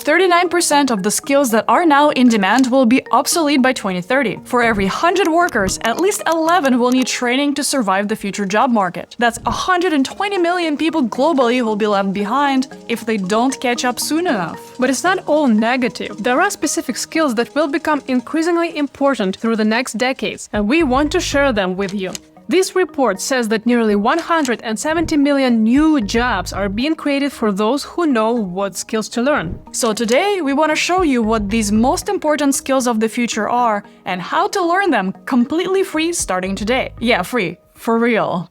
39% of the skills that are now in demand will be obsolete by 2030. For every 100 workers, at least 11 will need training to survive the future job market. That's 120 million people globally who will be left behind if they don't catch up soon enough. But it's not all negative. There are specific skills that will become increasingly important through the next decades, and we want to share them with you. This report says that nearly 170 million new jobs are being created for those who know what skills to learn. So today, we want to show you what these most important skills of the future are and how to learn them completely free starting today. Yeah, free. For real.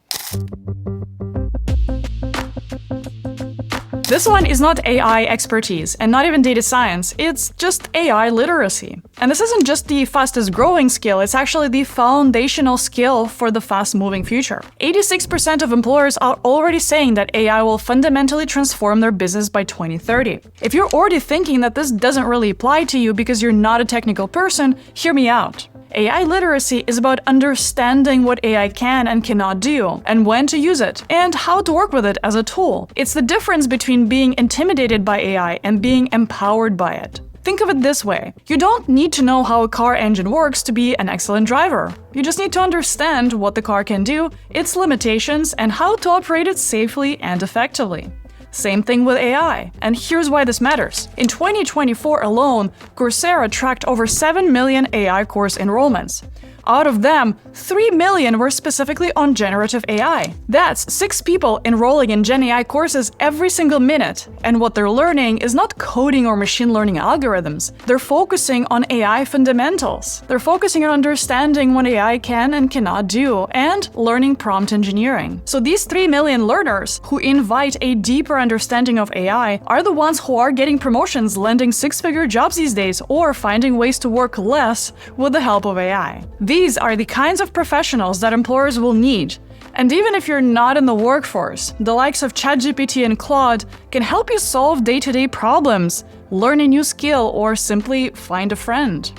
This one is not AI expertise and not even data science, it's just AI literacy. And this isn't just the fastest growing skill, it's actually the foundational skill for the fast-moving future. 86% of employers are already saying that AI will fundamentally transform their business by 2030. If you're already thinking that this doesn't really apply to you because you're not a technical person, hear me out. AI literacy is about understanding what AI can and cannot do, and when to use it, and how to work with it as a tool. It's the difference between being intimidated by AI and being empowered by it. Think of it this way. You don't need to know how a car engine works to be an excellent driver. You just need to understand what the car can do, its limitations, and how to operate it safely and effectively. Same thing with AI, and here's why this matters. In 2024 alone, Coursera tracked over 7 million AI course enrollments. Out of them, 3 million were specifically on generative AI. That's 6 people enrolling in Gen AI courses every single minute. And what they're learning is not coding or machine learning algorithms. They're focusing on AI fundamentals. They're focusing on understanding what AI can and cannot do, and learning prompt engineering. So these 3 million learners who invite a deeper understanding of AI are the ones who are getting promotions, landing 6-figure jobs these days, or finding ways to work less with the help of AI. These are the kinds of professionals that employers will need. And even if you're not in the workforce, the likes of ChatGPT and Claude can help you solve day-to-day problems, learn a new skill, or simply find a friend.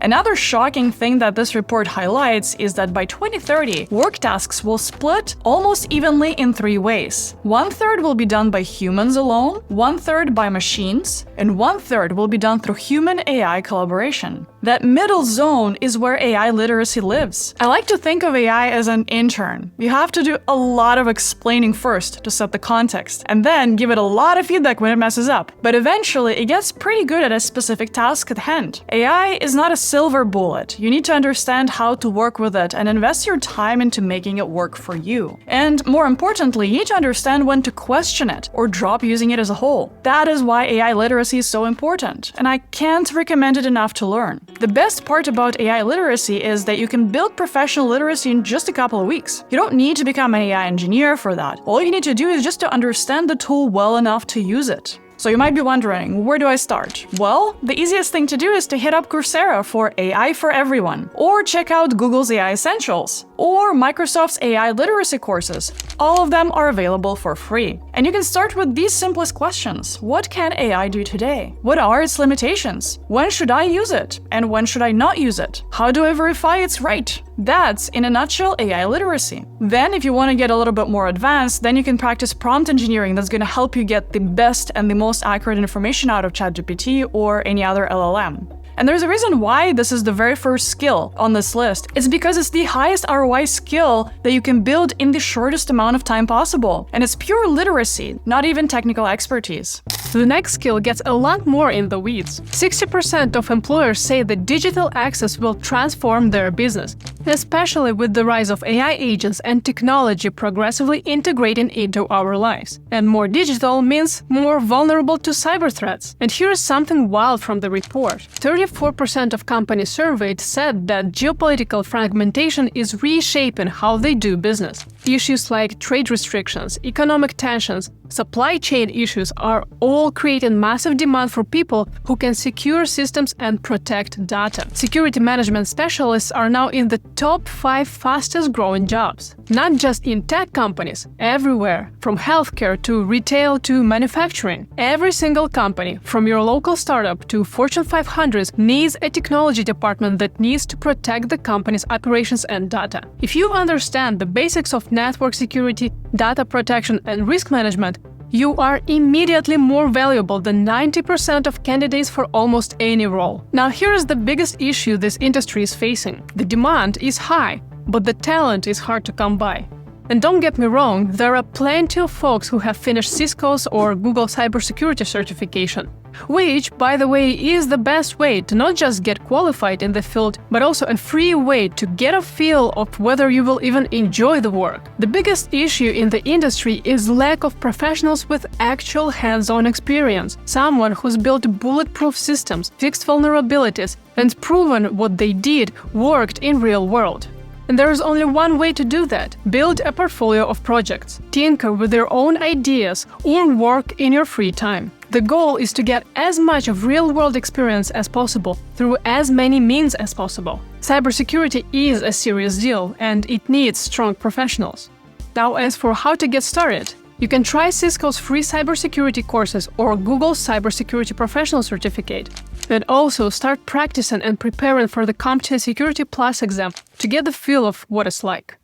Another shocking thing that this report highlights is that by 2030, work tasks will split almost evenly in 3 ways. 1/3 will be done by humans alone, 1/3 by machines, and 1/3 will be done through human-AI collaboration. That middle zone is where AI literacy lives. I like to think of AI as an intern. You have to do a lot of explaining first to set the context, and then give it a lot of feedback when it messes up. But eventually, it gets pretty good at a specific task at hand. AI is not a silver bullet. You need to understand how to work with it and invest your time into making it work for you. And more importantly, you need to understand when to question it or drop using it as a whole. That is why AI literacy is so important, and I can't recommend it enough to learn. The best part about AI literacy is that you can build professional literacy in just a couple of weeks. You don't need to become an AI engineer for that. All you need to do is just to understand the tool well enough to use it. So you might be wondering, where do I start? Well, the easiest thing to do is to hit up Coursera for AI for everyone, or check out Google's AI Essentials, or Microsoft's AI literacy courses. All of them are available for free. And you can start with these simplest questions. What can AI do today? What are its limitations? When should I use it? And when should I not use it? How do I verify it's right? That's, in a nutshell, AI literacy. Then, if you want to get a little bit more advanced, then you can practice prompt engineering that's going to help you get the best and the most accurate information out of ChatGPT or any other LLM. And there's a reason why this is the very first skill on this list. It's because it's the highest ROI skill that you can build in the shortest amount of time possible. And it's pure literacy, not even technical expertise. The next skill gets a lot more in the weeds. 60% of employers say that digital access will transform their business, especially with the rise of AI agents and technology progressively integrating into our lives. And more digital means more vulnerable to cyber threats. And here is something wild from the report. 34% of companies surveyed said that geopolitical fragmentation is reshaping how they do business. Issues like trade restrictions, economic tensions, supply chain issues are all creating massive demand for people who can secure systems and protect data. Security management specialists are now in the top 5 fastest growing jobs. Not just in tech companies, everywhere, from healthcare to retail to manufacturing. Every single company, from your local startup to Fortune 500, needs a technology department that needs to protect the company's operations and data. If you understand the basics of network security, data protection, and risk management, You are immediately more valuable than 90% of candidates for almost any role. Now, here is the biggest issue this industry is facing. The demand is high, but the talent is hard to come by. And don't get me wrong, there are plenty of folks who have finished Cisco's or Google cybersecurity certification, which, by the way, is the best way to not just get qualified in the field, but also a free way to get a feel of whether you will even enjoy the work. The biggest issue in the industry is lack of professionals with actual hands-on experience, someone who's built bulletproof systems, fixed vulnerabilities, and proven what they did worked in real world. And there is only one way to do that: build a portfolio of projects, tinker with your own ideas, or work in your free time. The goal is to get as much of real-world experience as possible through as many means as possible. Cybersecurity is a serious deal, and it needs strong professionals. Now, as for how to get started, you can try Cisco's free cybersecurity courses or Google's cybersecurity professional certificate, and also start practicing and preparing for the CompTIA Security Plus exam to get the feel of what it's like.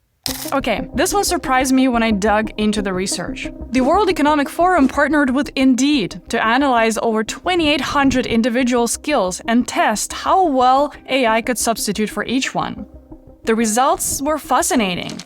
Okay, this one surprised me when I dug into the research. The World Economic Forum partnered with Indeed to analyze over 2,800 individual skills and test how well AI could substitute for each one. The results were fascinating.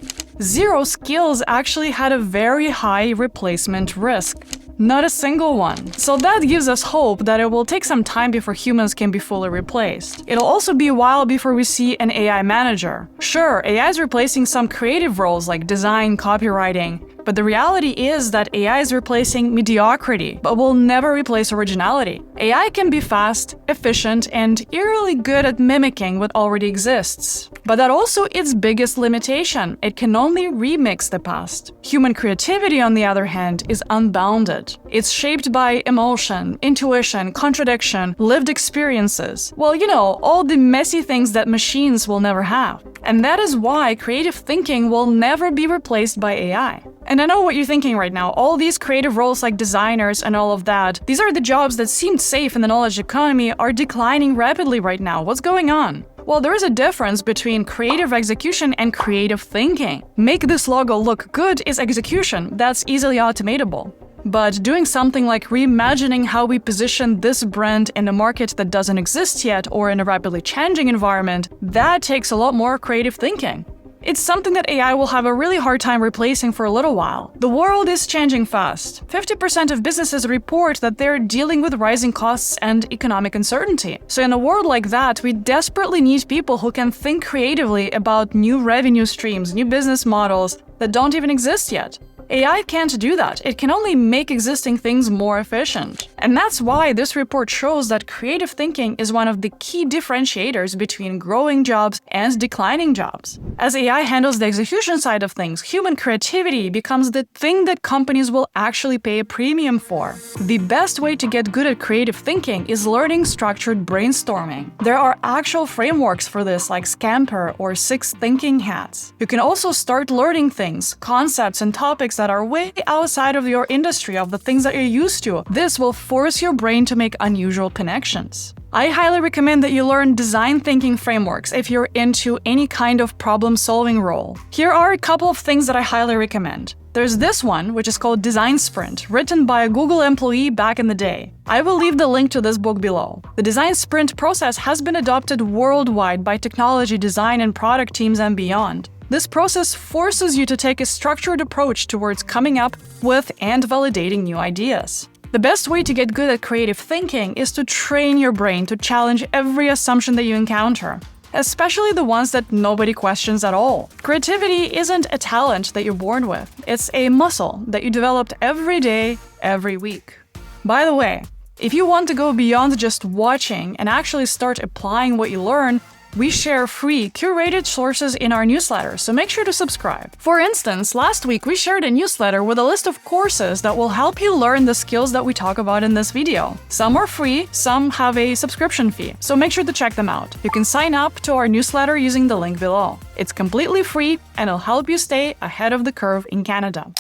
0 skills actually had a very high replacement risk. Not a single one. So that gives us hope that it will take some time before humans can be fully replaced. It'll also be a while before we see an AI manager. Sure, AI is replacing some creative roles like design, copywriting, but the reality is that AI is replacing mediocrity, but will never replace originality. AI can be fast, efficient, and eerily good at mimicking what already exists. But that also its biggest limitation. It can only remix the past. Human creativity, on the other hand, is unbounded. It's shaped by emotion, intuition, contradiction, lived experiences. Well, you know, all the messy things that machines will never have. And that is why creative thinking will never be replaced by AI. And I know what you're thinking right now. All these creative roles like designers and all of that, these are the jobs that seemed safe in the knowledge economy are declining rapidly right now. What's going on? Well, there is a difference between creative execution and creative thinking. Make this logo look good is execution. That's easily automatable. But doing something like reimagining how we position this brand in a market that doesn't exist yet or in a rapidly changing environment, that takes a lot more creative thinking. It's something that AI will have a really hard time replacing for a little while. The world is changing fast. 50% of businesses report that they're dealing with rising costs and economic uncertainty. So in a world like that, we desperately need people who can think creatively about new revenue streams, new business models that don't even exist yet. AI can't do that. It can only make existing things more efficient. And that's why this report shows that creative thinking is one of the key differentiators between growing jobs and declining jobs. As AI handles the execution side of things, human creativity becomes the thing that companies will actually pay a premium for. The best way to get good at creative thinking is learning structured brainstorming. There are actual frameworks for this like Scamper or 6 Thinking Hats. You can also start learning things, concepts, and topics that are way outside of your industry, of the things that you're used to. This will force your brain to make unusual connections. I highly recommend that you learn design thinking frameworks if you're into any kind of problem-solving role. Here are a couple of things that I highly recommend. There's this one, which is called Design Sprint, written by a Google employee back in the day. I will leave the link to this book below. The Design Sprint process has been adopted worldwide by technology, design, and product teams and beyond. This process forces you to take a structured approach towards coming up with and validating new ideas. The best way to get good at creative thinking is to train your brain to challenge every assumption that you encounter, especially the ones that nobody questions at all. Creativity isn't a talent that you're born with. It's a muscle that you developed every day, every week. By the way, if you want to go beyond just watching and actually start applying what you learn, we share free, curated sources in our newsletter, so make sure to subscribe. For instance, last week we shared a newsletter with a list of courses that will help you learn the skills that we talk about in this video. Some are free, some have a subscription fee, so make sure to check them out. You can sign up to our newsletter using the link below. It's completely free and it'll help you stay ahead of the curve in Canada.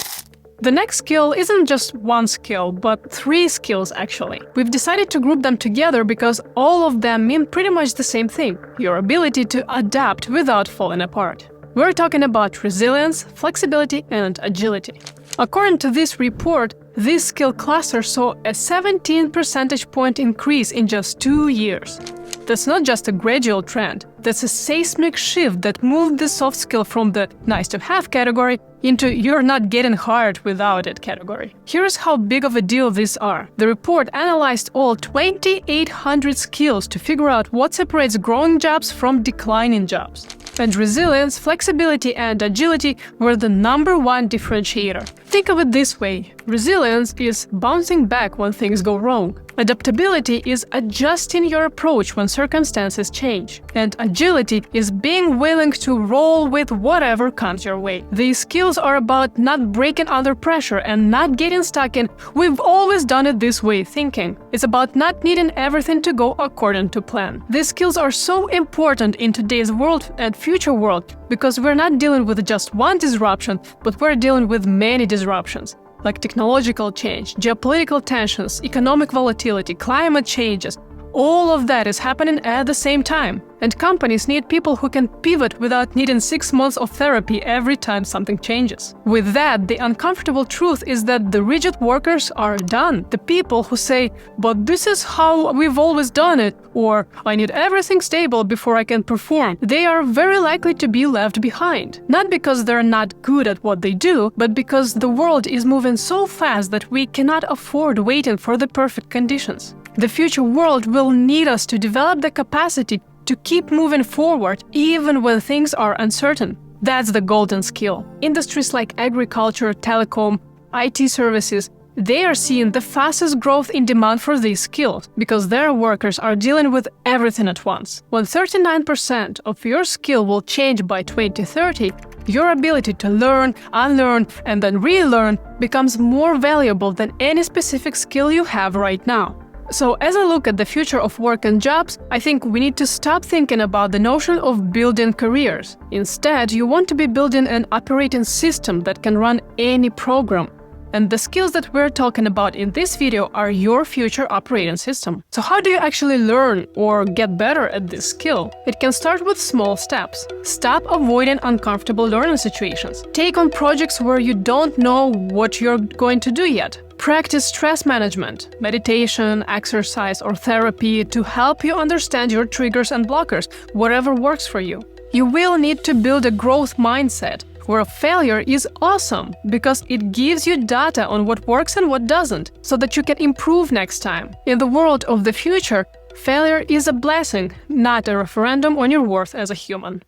The next skill isn't just one skill, but 3 skills actually. We've decided to group them together because all of them mean pretty much the same thing: your ability to adapt without falling apart. We're talking about resilience, flexibility, and agility. According to this report, This skill cluster saw a 17 percentage point increase in just 2 years. That's not just a gradual trend, that's a seismic shift that moved the soft skill from the nice-to-have category into you're not getting hired without it category. Here's how big of a deal these are. The report analyzed all 2,800 skills to figure out what separates growing jobs from declining jobs. And resilience, flexibility, and agility were the #1 differentiator. Think of it this way. Resilience is bouncing back when things go wrong. Adaptability is adjusting your approach when circumstances change. And agility is being willing to roll with whatever comes your way. These skills are about not breaking under pressure and not getting stuck in "we've always done it this way" thinking. It's about not needing everything to go according to plan. These skills are so important in today's world and future world because we're not dealing with just one disruption, but we're dealing with many disruptions, like technological change, geopolitical tensions, economic volatility, climate changes. All of that is happening at the same time. And companies need people who can pivot without needing 6 months of therapy every time something changes. With that, the uncomfortable truth is that the rigid workers are done. The people who say, "but this is how we've always done it," or "I need everything stable before I can perform," they are very likely to be left behind. Not because they're not good at what they do, but because the world is moving so fast that we cannot afford waiting for the perfect conditions. The future world will need us to develop the capacity to keep moving forward even when things are uncertain. That's the golden skill. Industries like agriculture, telecom, IT services, they are seeing the fastest growth in demand for these skills because their workers are dealing with everything at once. When 39% of your skill will change by 2030, your ability to learn, unlearn, and then relearn becomes more valuable than any specific skill you have right now. So as I look at the future of work and jobs, I think we need to stop thinking about the notion of building careers. Instead, you want to be building an operating system that can run any program. And the skills that we're talking about in this video are your future operating system. So how do you actually learn or get better at this skill? It can start with small steps. Stop avoiding uncomfortable learning situations. Take on projects where you don't know what you're going to do yet. Practice stress management, meditation, exercise, or therapy to help you understand your triggers and blockers, whatever works for you. You will need to build a growth mindset, where failure is awesome because it gives you data on what works and what doesn't, so that you can improve next time. In the world of the future, failure is a blessing, not a referendum on your worth as a human.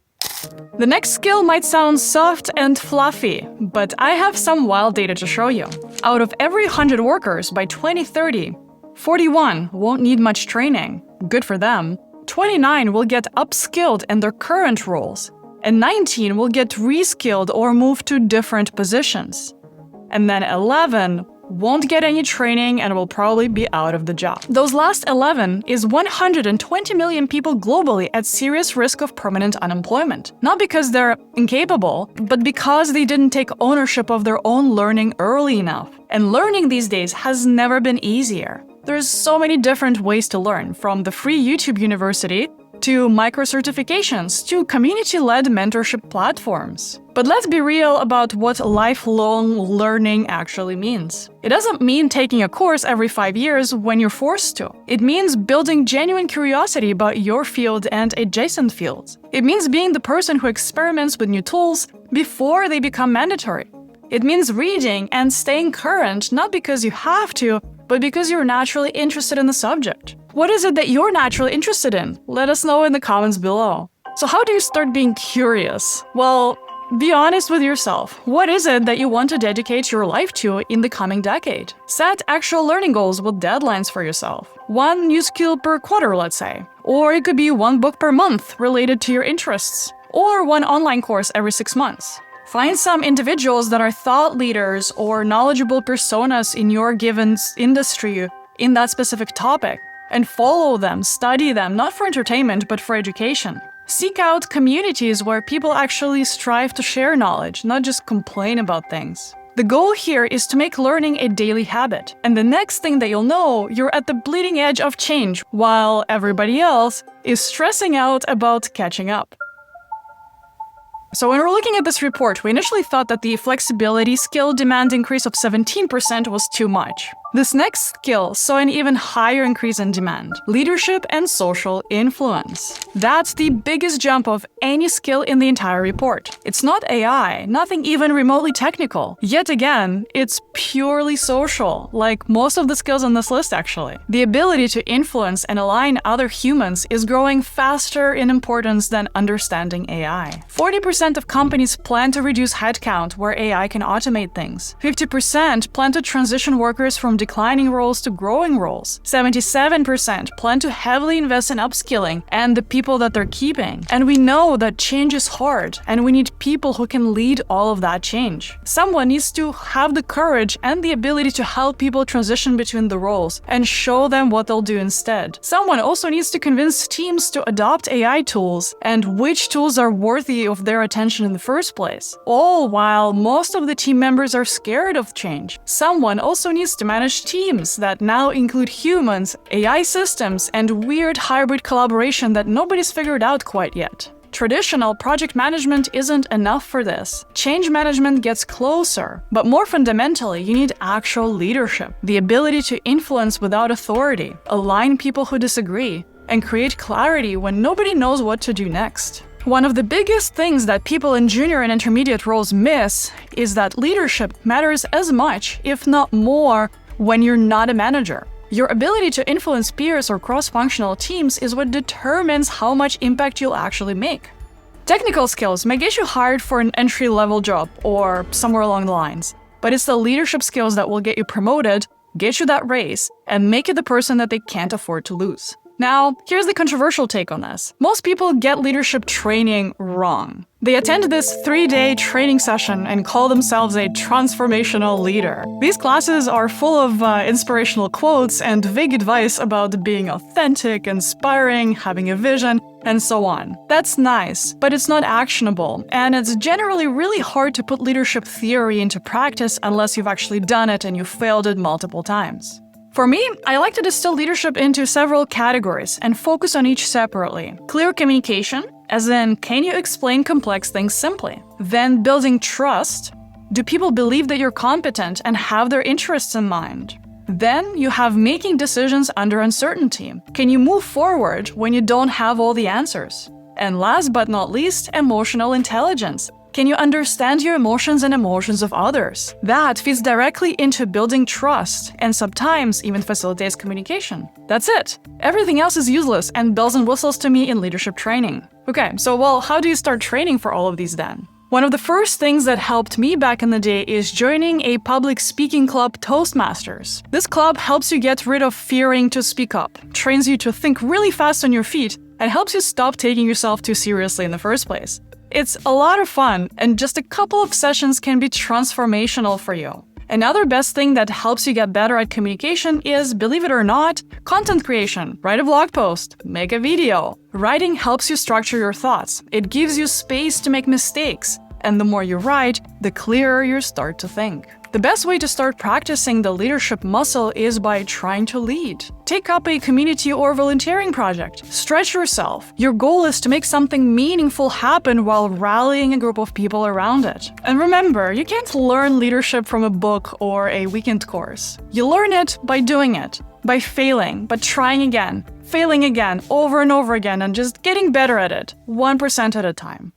The next skill might sound soft and fluffy, but I have some wild data to show you. Out of every 100 workers by 2030, 41 won't need much training. Good for them. 29 will get upskilled in their current roles, and 19 will get reskilled or move to different positions. And then 11 won't get any training and will probably be out of the job. Those last 11 is 120 million people globally at serious risk of permanent unemployment. Not because they're incapable, but because they didn't take ownership of their own learning early enough. And learning these days has never been easier. There's so many different ways to learn, from the free YouTube University to micro-certifications to community-led mentorship platforms. But let's be real about what lifelong learning actually means. It doesn't mean taking a course every 5 years when you're forced to. It means building genuine curiosity about your field and adjacent fields. It means being the person who experiments with new tools before they become mandatory. It means reading and staying current, not because you have to, but because you're naturally interested in the subject. What is it that you're naturally interested in? Let us know in the comments below. So how do you start being curious? Well, be honest with yourself. What is it that you want to dedicate your life to in the coming decade? Set actual learning goals with deadlines for yourself. 1 new skill per quarter, let's say. Or it could be 1 book per month related to your interests. Or 1 online course every 6 months. Find some individuals that are thought leaders or knowledgeable personas in your given industry in that specific topic. And follow them, study them, not for entertainment, but for education. Seek out communities where people actually strive to share knowledge, not just complain about things. The goal here is to make learning a daily habit. And the next thing that you'll know, you're at the bleeding edge of change, while everybody else is stressing out about catching up. So when we're looking at this report, we initially thought that the flexibility skill demand increase of 17% was too much. This next skill saw an even higher increase in demand: leadership and social influence. That's the biggest jump of any skill in the entire report. It's not AI, nothing even remotely technical. Yet again, it's purely social, like most of the skills on this list actually. The ability to influence and align other humans is growing faster in importance than understanding AI. 40% of companies plan to reduce headcount where AI can automate things. 50% plan to transition workers from declining roles to growing roles. 77% plan to heavily invest in upskilling and the people that they're keeping. And we know that change is hard, and we need people who can lead all of that change. Someone needs to have the courage and the ability to help people transition between the roles and show them what they'll do instead. Someone also needs to convince teams to adopt AI tools and which tools are worthy of their attention in the first place. All while most of the team members are scared of change. Someone also needs to manage teams that now include humans, AI systems, and weird hybrid collaboration that nobody's figured out quite yet. Traditional project management isn't enough for this. Change management gets closer, but more fundamentally, you need actual leadership, the ability to influence without authority, align people who disagree, and create clarity when nobody knows what to do next. One of the biggest things that people in junior and intermediate roles miss is that leadership matters as much, if not more, when you're not a manager. Your ability to influence peers or cross-functional teams is what determines how much impact you'll actually make. Technical skills may get you hired for an entry-level job or somewhere along the lines, but it's the leadership skills that will get you promoted, get you that raise, and make you the person that they can't afford to lose. Now, here's the controversial take on this. Most people get leadership training wrong. They attend this 3-day training session and call themselves a transformational leader. These classes are full of inspirational quotes and vague advice about being authentic, inspiring, having a vision, and so on. That's nice, but it's not actionable, and it's generally really hard to put leadership theory into practice unless you've actually done it and you failed it multiple times. For me, I like to distill leadership into several categories and focus on each separately. Clear communication, as in, can you explain complex things simply? Then building trust. Do people believe that you're competent and have their interests in mind? Then you have making decisions under uncertainty. Can you move forward when you don't have all the answers? And last but not least, emotional intelligence. Can you understand your emotions and emotions of others? That feeds directly into building trust and sometimes even facilitates communication. That's it. Everything else is useless and bells and whistles to me in leadership training. Okay, so how do you start training for all of these then? One of the first things that helped me back in the day is joining a public speaking club, Toastmasters. This club helps you get rid of fearing to speak up, trains you to think really fast on your feet, and helps you stop taking yourself too seriously in the first place. It's a lot of fun, and just a couple of sessions can be transformational for you. Another best thing that helps you get better at communication is, believe it or not, content creation. Write a blog post, make a video. Writing helps you structure your thoughts. It gives you space to make mistakes. And the more you write, the clearer you start to think. The best way to start practicing the leadership muscle is by trying to lead. Take up a community or volunteering project. Stretch yourself. Your goal is to make something meaningful happen while rallying a group of people around it. And remember, you can't learn leadership from a book or a weekend course. You learn it by doing it, by failing, but trying again, failing again, over and over again, and just getting better at it, 1% at a time.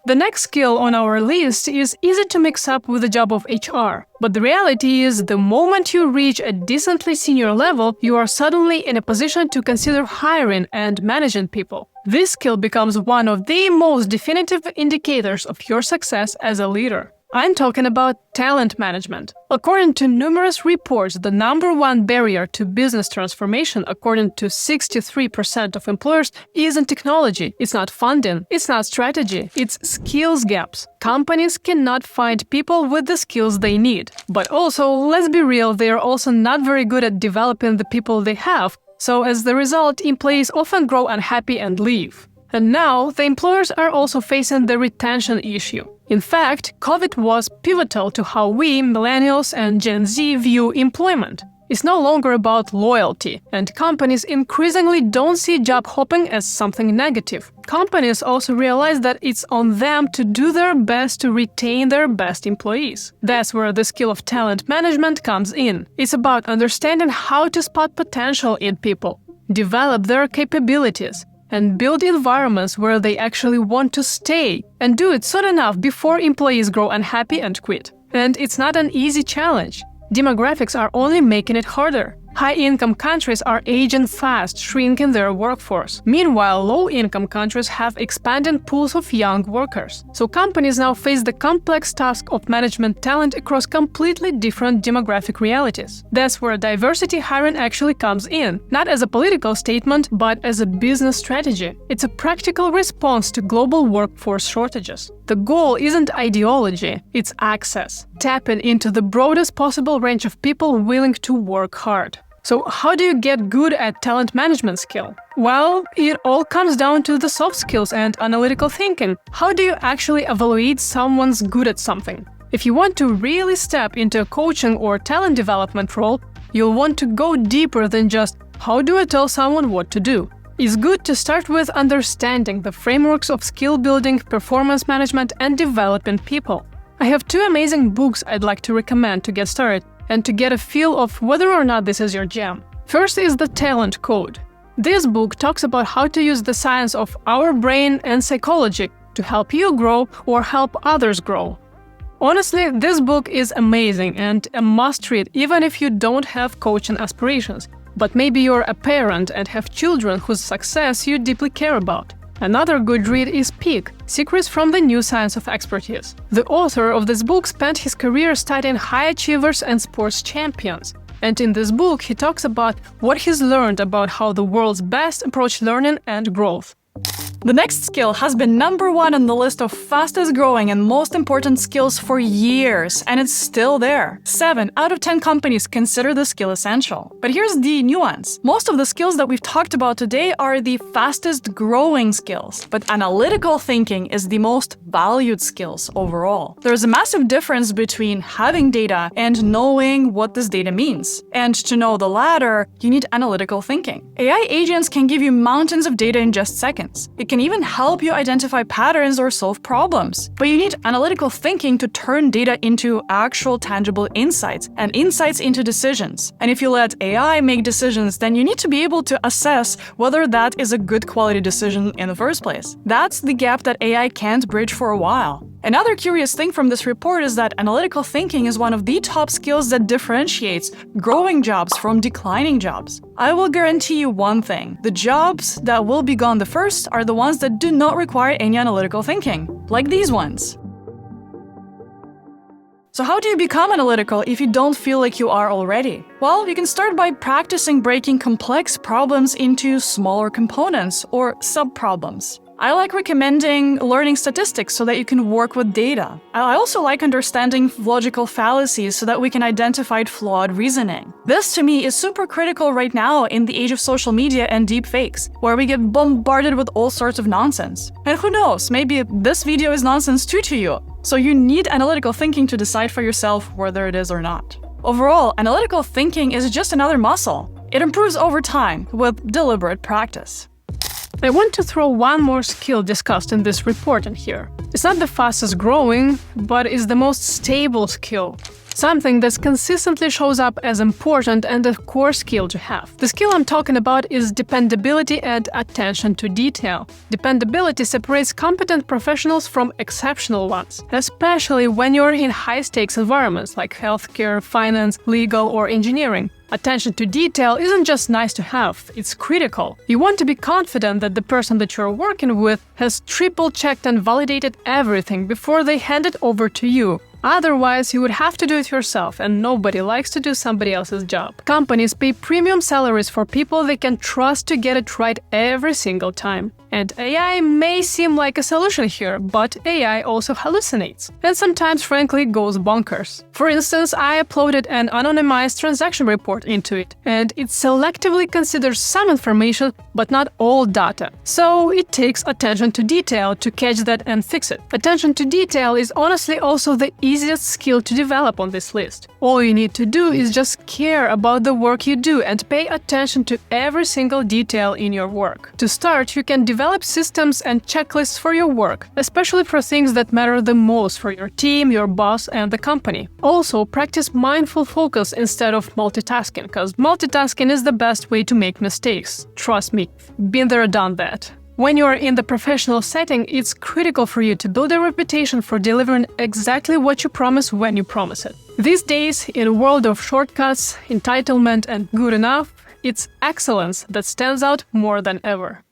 The next skill on our list is easy to mix up with the job of HR. But the reality is, the moment you reach a decently senior level, you are suddenly in a position to consider hiring and managing people. This skill becomes one of the most definitive indicators of your success as a leader. I'm talking about talent management. According to numerous reports, the number one barrier to business transformation, according to 63% of employers, isn't technology. It's not funding. It's not strategy. It's skills gaps. Companies cannot find people with the skills they need. But also, let's be real, they are also not very good at developing the people they have. So as the result, employees often grow unhappy and leave. And now, the employers are also facing the retention issue. In fact, COVID was pivotal to how we, millennials and Gen Z, view employment. is no longer about loyalty, and companies increasingly don't see job hopping as something negative. Companies also realize that it's on them to do their best to retain their best employees. That's where the skill of talent management comes in. It's about understanding how to spot potential in people, develop their capabilities, and build environments where they actually want to stay, and do it soon enough before employees grow unhappy and quit. And it's not an easy challenge. Demographics are only making it harder. High-income countries are aging fast, shrinking their workforce. Meanwhile, low-income countries have expanding pools of young workers. So companies now face the complex task of managing talent across completely different demographic realities. That's where diversity hiring actually comes in, not as a political statement, but as a business strategy. It's a practical response to global workforce shortages. The goal isn't ideology, it's access, tapping into the broadest possible range of people willing to work hard. So how do you get good at talent management skill? Well, it all comes down to the soft skills and analytical thinking. How do you actually evaluate someone's good at something? If you want to really step into a coaching or talent development role, you'll want to go deeper than just, how do I tell someone what to do? It's good to start with understanding the frameworks of skill building, performance management, and developing people. I have 2 amazing books I'd like to recommend to get started and to get a feel of whether or not this is your jam. First is The Talent Code. This book talks about how to use the science of our brain and psychology to help you grow or help others grow. Honestly, this book is amazing and a must-read even if you don't have coaching aspirations, but maybe you're a parent and have children whose success you deeply care about. Another good read is Peak: Secrets from the New Science of Expertise. The author of this book spent his career studying high achievers and sports champions. And in this book, he talks about what he's learned about how the world's best approach learning and growth. The next skill has been #1 on the list of fastest growing and most important skills for years, and it's still there. 7 out of 10 companies consider the skill essential. But here's the nuance. Most of the skills that we've talked about today are the fastest growing skills, but analytical thinking is the most valued skills overall. There's a massive difference between having data and knowing what this data means. And to know the latter, you need analytical thinking. AI agents can give you mountains of data in just seconds. It can even help you identify patterns or solve problems. But you need analytical thinking to turn data into actual tangible insights and insights into decisions. And if you let AI make decisions, then you need to be able to assess whether that is a good quality decision in the first place. That's the gap that AI can't bridge for a while. Another curious thing from this report is that analytical thinking is one of the top skills that differentiates growing jobs from declining jobs. I will guarantee you one thing: the jobs that will be gone the first are the ones that do not require any analytical thinking, like these ones. So how do you become analytical if you don't feel like you are already? Well, you can start by practicing breaking complex problems into smaller components or sub-problems. I like recommending learning statistics so that you can work with data. I also like understanding logical fallacies so that we can identify flawed reasoning. This, to me, is super critical right now in the age of social media and deepfakes, where we get bombarded with all sorts of nonsense. And who knows, maybe this video is nonsense too to you. So you need analytical thinking to decide for yourself whether it is or not. Overall, analytical thinking is just another muscle. It improves over time with deliberate practice. I want to throw one more skill discussed in this report in here. It's not the fastest growing, but is the most stable skill. Something that consistently shows up as important and a core skill to have. The skill I'm talking about is dependability and attention to detail. Dependability separates competent professionals from exceptional ones, especially when you're in high-stakes environments like healthcare, finance, legal, or engineering. Attention to detail isn't just nice to have, it's critical. You want to be confident that the person that you're working with has triple-checked and validated everything before they hand it over to you. Otherwise, you would have to do it yourself, and nobody likes to do somebody else's job. Companies pay premium salaries for people they can trust to get it right every single time. And AI may seem like a solution here, but AI also hallucinates, and sometimes frankly goes bonkers. For instance, I uploaded an anonymized transaction report into it, and it selectively considers some information but not all data. So it takes attention to detail to catch that and fix it. Attention to detail is honestly also the easiest skill to develop on this list. All you need to do is just care about the work you do and pay attention to every single detail in your work. To start, you can develop systems and checklists for your work, especially for things that matter the most for your team, your boss, and the company. Also, practice mindful focus instead of multitasking, because multitasking is the best way to make mistakes. Trust me, been there, done that. When you are in the professional setting, it's critical for you to build a reputation for delivering exactly what you promise when you promise it. These days, in a world of shortcuts, entitlement, and good enough, it's excellence that stands out more than ever.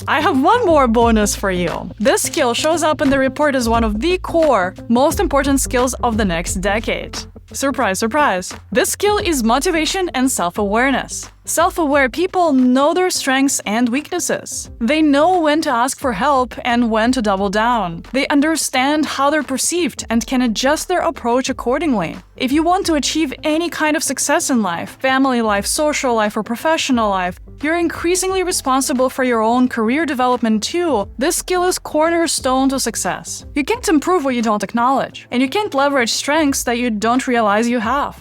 I have one more bonus for you. This skill shows up in the report as one of the core, most important skills of the next decade. Surprise, surprise. This skill is motivation and self-awareness. Self-aware people know their strengths and weaknesses. They know when to ask for help and when to double down. They understand how they're perceived and can adjust their approach accordingly. If you want to achieve any kind of success in life, family life, social life, or professional life, you're increasingly responsible for your own career development too. This skill is cornerstone to success. You can't improve what you don't acknowledge, and you can't leverage strengths that you don't realize you have.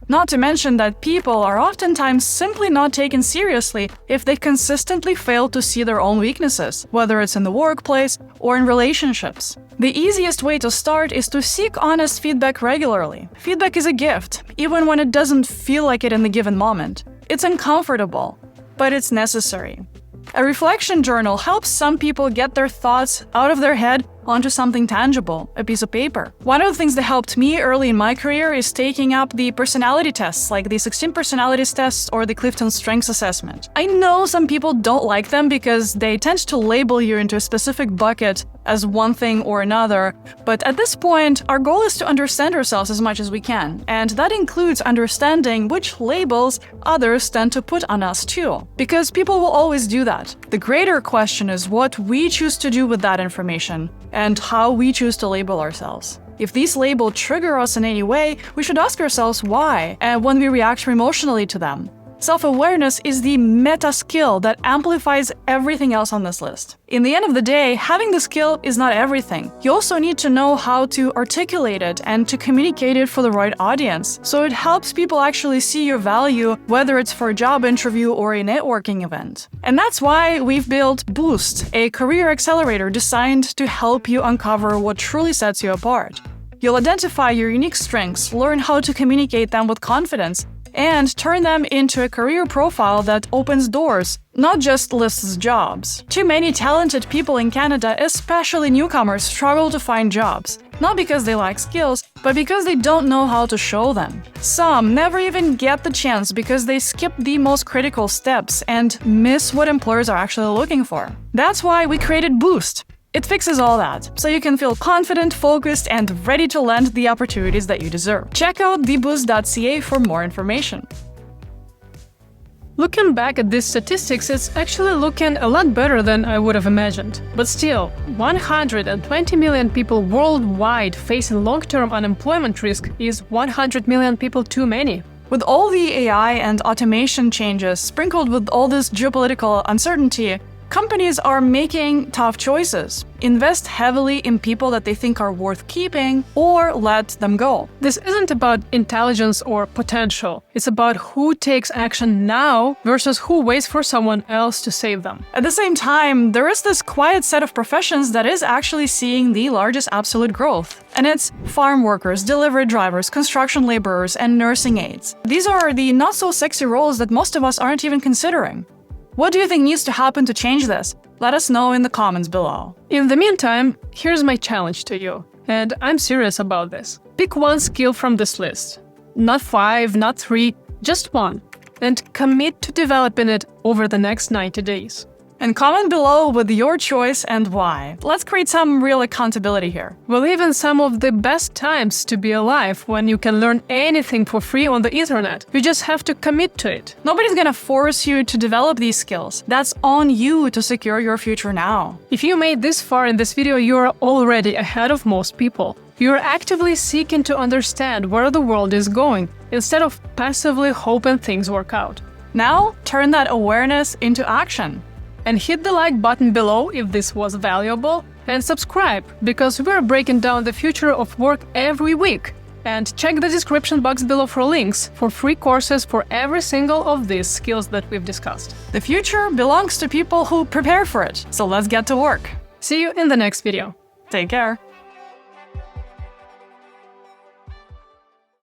Not to mention that people are oftentimes simply not taken seriously if they consistently fail to see their own weaknesses, whether it's in the workplace or in relationships. The easiest way to start is to seek honest feedback regularly. Feedback is a gift, even when it doesn't feel like it in the given moment. It's uncomfortable, but it's necessary. A reflection journal helps some people get their thoughts out of their head onto something tangible, a piece of paper. One of the things that helped me early in my career is taking up the personality tests, like the 16 personalities tests or the Clifton Strengths Assessment. I know some people don't like them because they tend to label you into a specific bucket as one thing or another, but at this point, our goal is to understand ourselves as much as we can, and that includes understanding which labels others tend to put on us too, because people will always do that. The greater question is what we choose to do with that information, and how we choose to label ourselves. If these labels trigger us in any way, we should ask ourselves why, and when we react emotionally to them. Self-awareness is the meta skill that amplifies everything else on this list. In the end of the day, having the skill is not everything. You also need to know how to articulate it and to communicate it for the right audience, so it helps people actually see your value, whether it's for a job interview or a networking event. And that's why we've built Boost, a career accelerator designed to help you uncover what truly sets you apart. You'll identify your unique strengths, learn how to communicate them with confidence, and turn them into a career profile that opens doors, not just lists jobs. Too many talented people in Canada, especially newcomers, struggle to find jobs, not because they lack skills, but because they don't know how to show them. Some never even get the chance because they skip the most critical steps and miss what employers are actually looking for. That's why we created Boost. It fixes all that, so you can feel confident, focused, and ready to land the opportunities that you deserve. Check out theboost.ca for more information. Looking back at these statistics, it's actually looking a lot better than I would have imagined. But still, 120 million people worldwide facing long-term unemployment risk is 100 million people too many. With all the AI and automation changes sprinkled with all this geopolitical uncertainty, companies are making tough choices. Invest heavily in people that they think are worth keeping, or let them go. This isn't about intelligence or potential. It's about who takes action now versus who waits for someone else to save them. At the same time, there is this quiet set of professions that is actually seeing the largest absolute growth. And it's farm workers, delivery drivers, construction laborers, and nursing aides. These are the not-so-sexy roles that most of us aren't even considering. What do you think needs to happen to change this? Let us know in the comments below. In the meantime, here's my challenge to you, and I'm serious about this. Pick one skill from this list. Not 5, not 3, just one, and commit to developing it over the next 90 days. And comment below with your choice and why. Let's create some real accountability here. We live in some of the best times to be alive when you can learn anything for free on the internet. You just have to commit to it. Nobody's gonna force you to develop these skills. That's on you to secure your future now. If you made this far in this video, you are already ahead of most people. You are actively seeking to understand where the world is going, instead of passively hoping things work out. Now, turn that awareness into action. And hit the like button below if this was valuable, and subscribe, because we're breaking down the future of work every week. And check the description box below for links for free courses for every single of these skills that we've discussed. The future belongs to people who prepare for it, so let's get to work. See you in the next video. Take care.